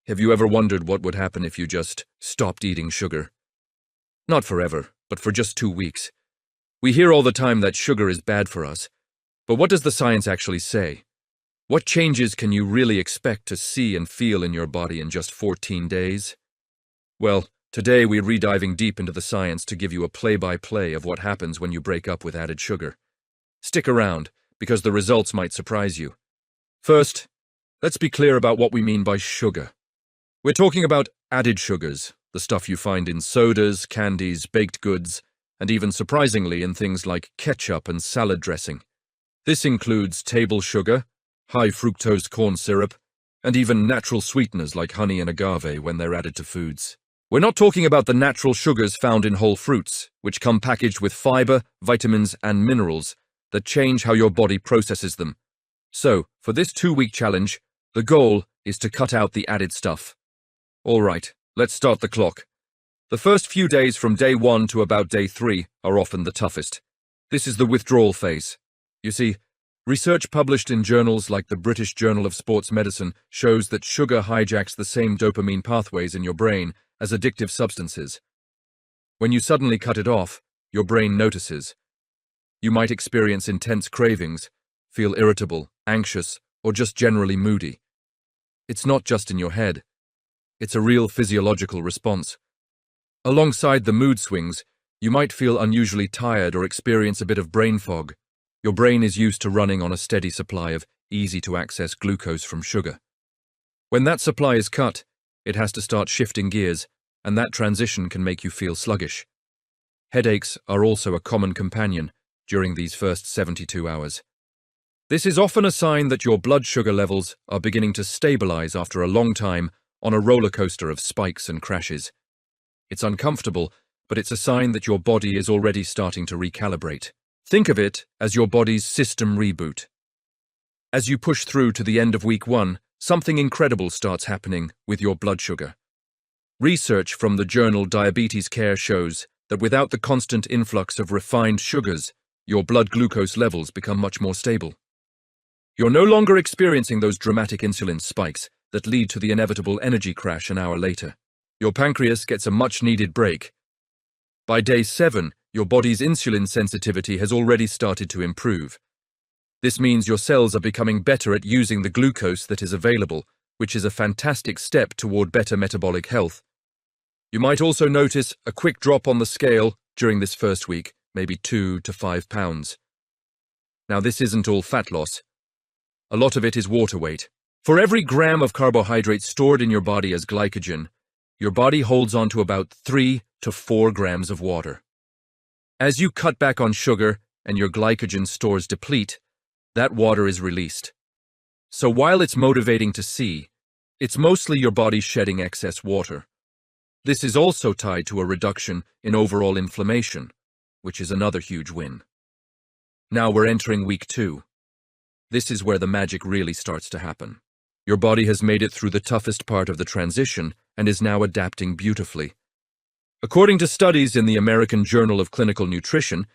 Have you ever wondered what would happen if you just stopped eating sugar? Not forever, but for just 2 weeks. We hear all the time that sugar is bad for us, but what does the science actually say? What changes can you really expect to see and feel in your body in just 14 days? Well, today we're diving deep into the science to give you a play-by-play of what happens when you break up with added sugar. Stick around, because the results might surprise you. First, let's be clear about what we mean by sugar. We're talking about added sugars, the stuff you find in sodas, candies, baked goods, and even surprisingly in things like ketchup and salad dressing. This includes table sugar, high fructose corn syrup, and even natural sweeteners like honey and agave when they're added to foods. We're not talking about the natural sugars found in whole fruits, which come packaged with fiber, vitamins, and minerals that change how your body processes them. So, for this 2-week challenge, the goal is to cut out the added stuff. All right, let's start the clock. The first few days from day 1 to about day 3 are often the toughest. This is the withdrawal phase. You see, research published in journals like the British Journal of Sports Medicine shows that sugar hijacks the same dopamine pathways in your brain as addictive substances. When you suddenly cut it off, your brain notices. You might experience intense cravings, feel irritable, anxious, or just generally moody. It's not just in your head. It's a real physiological response. Alongside the mood swings, you might feel unusually tired or experience a bit of brain fog. Your brain is used to running on a steady supply of easy-to-access glucose from sugar. When that supply is cut, it has to start shifting gears, and that transition can make you feel sluggish. Headaches are also a common companion during these first 72 hours. This is often a sign that your blood sugar levels are beginning to stabilize after a long time on a roller coaster of spikes and crashes. It's uncomfortable, but it's a sign that your body is already starting to recalibrate. Think of it as your body's system reboot. As you push through to the end of week 1, something incredible starts happening with your blood sugar. Research from the journal Diabetes Care shows that without the constant influx of refined sugars, your blood glucose levels become much more stable. You're no longer experiencing those dramatic insulin spikes that lead to the inevitable energy crash an hour later. Your pancreas gets a much-needed break. By day 7, your body's insulin sensitivity has already started to improve. This means your cells are becoming better at using the glucose that is available, which is a fantastic step toward better metabolic health. You might also notice a quick drop on the scale during this first week, maybe 2 to 5 pounds. Now, this isn't all fat loss. A lot of it is water weight. For every gram of carbohydrate stored in your body as glycogen, your body holds on to about 3 to 4 grams of water. As you cut back on sugar and your glycogen stores deplete, that water is released. So while it's motivating to see, it's mostly your body shedding excess water. This is also tied to a reduction in overall inflammation, which is another huge win. Now we're entering week 2. This is where the magic really starts to happen. Your body has made it through the toughest part of the transition and is now adapting beautifully. According to studies in the American Journal of Clinical Nutrition,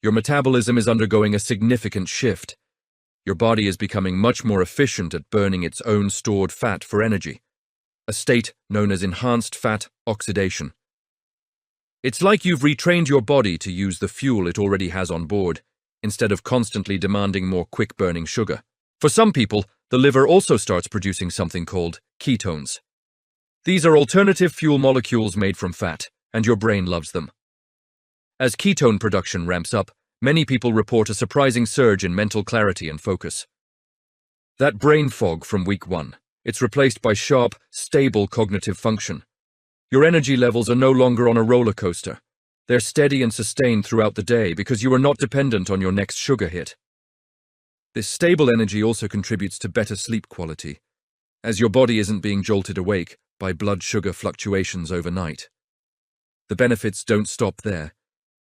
your metabolism is undergoing a significant shift. Your body is becoming much more efficient at burning its own stored fat for energy, a state known as enhanced fat oxidation. It's like you've retrained your body to use the fuel it already has on board, instead of constantly demanding more quick-burning sugar. For some people, the liver also starts producing something called ketones. These are alternative fuel molecules made from fat, and your brain loves them. As ketone production ramps up, many people report a surprising surge in mental clarity and focus. That brain fog from week 1, it's replaced by sharp, stable cognitive function. Your energy levels are no longer on a roller coaster. They're steady and sustained throughout the day because you are not dependent on your next sugar hit. This stable energy also contributes to better sleep quality, as your body isn't being jolted awake by blood sugar fluctuations overnight. The benefits don't stop there.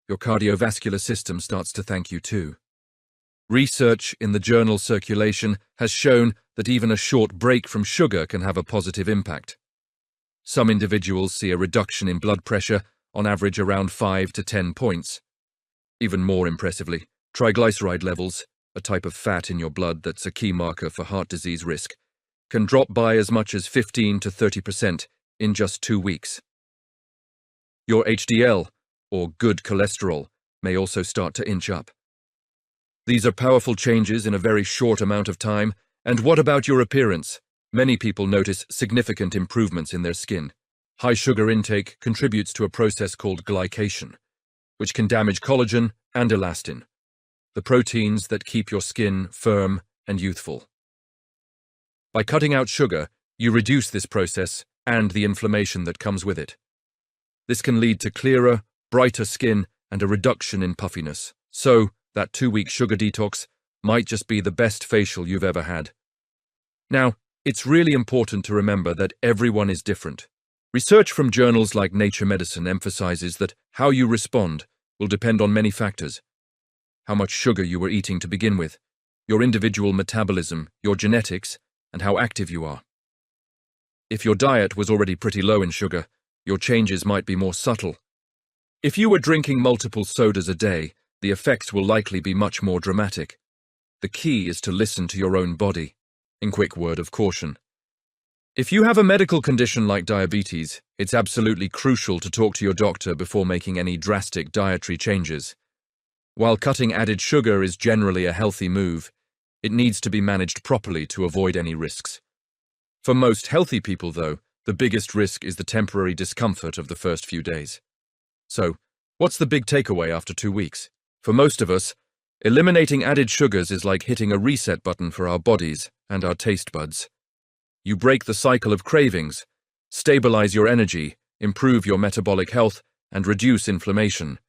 Your cardiovascular system starts to thank you too. Research in the journal Circulation has shown that even a short break from sugar can have a positive impact. Some individuals see a reduction in blood pressure, on average around 5 to 10 points. Even more impressively, triglyceride levels, a type of fat in your blood that's a key marker for heart disease risk, can drop by as much as 15 to 30% in just 2 weeks. Your HDL, or good cholesterol, may also start to inch up. These are powerful changes in a very short amount of time. And what about your appearance? Many people notice significant improvements in their skin. High sugar intake contributes to a process called glycation, which can damage collagen and elastin, the proteins that keep your skin firm and youthful. By cutting out sugar, you reduce this process and the inflammation that comes with it. This can lead to clearer, brighter skin and a reduction in puffiness. So, that 2-week sugar detox might just be the best facial you've ever had. Now, it's really important to remember that everyone is different. Research from journals like Nature Medicine emphasizes that how you respond will depend on many factors. How much sugar you were eating to begin with, your individual metabolism, your genetics, and how active you are. If your diet was already pretty low in sugar, your changes might be more subtle. If you were drinking multiple sodas a day, the effects will likely be much more dramatic. The key is to listen to your own body. In quick word of caution. If you have a medical condition like diabetes, it's absolutely crucial to talk to your doctor before making any drastic dietary changes. While cutting added sugar is generally a healthy move, it needs to be managed properly to avoid any risks. For most healthy people, though, the biggest risk is the temporary discomfort of the first few days. So, what's the big takeaway after 2 weeks? For most of us, eliminating added sugars is like hitting a reset button for our bodies and our taste buds. You break the cycle of cravings, stabilize your energy, improve your metabolic health, and reduce inflammation.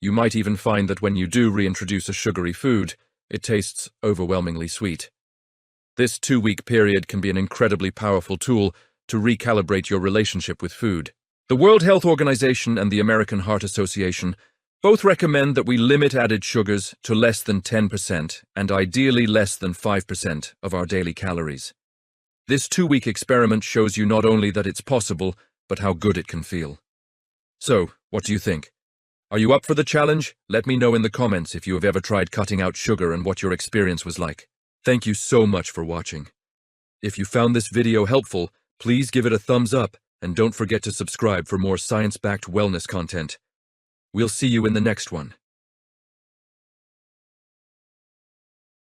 You might even find that when you do reintroduce a sugary food, it tastes overwhelmingly sweet. This 2-week period can be an incredibly powerful tool to recalibrate your relationship with food. The World Health Organization and the American Heart Association both recommend that we limit added sugars to less than 10% and ideally less than 5% of our daily calories. This 2-week experiment shows you not only that it's possible, but how good it can feel. So, what do you think? Are you up for the challenge? Let me know in the comments if you have ever tried cutting out sugar and what your experience was like. Thank you so much for watching. If you found this video helpful, please give it a thumbs up and don't forget to subscribe for more science-backed wellness content. We'll see you in the next one.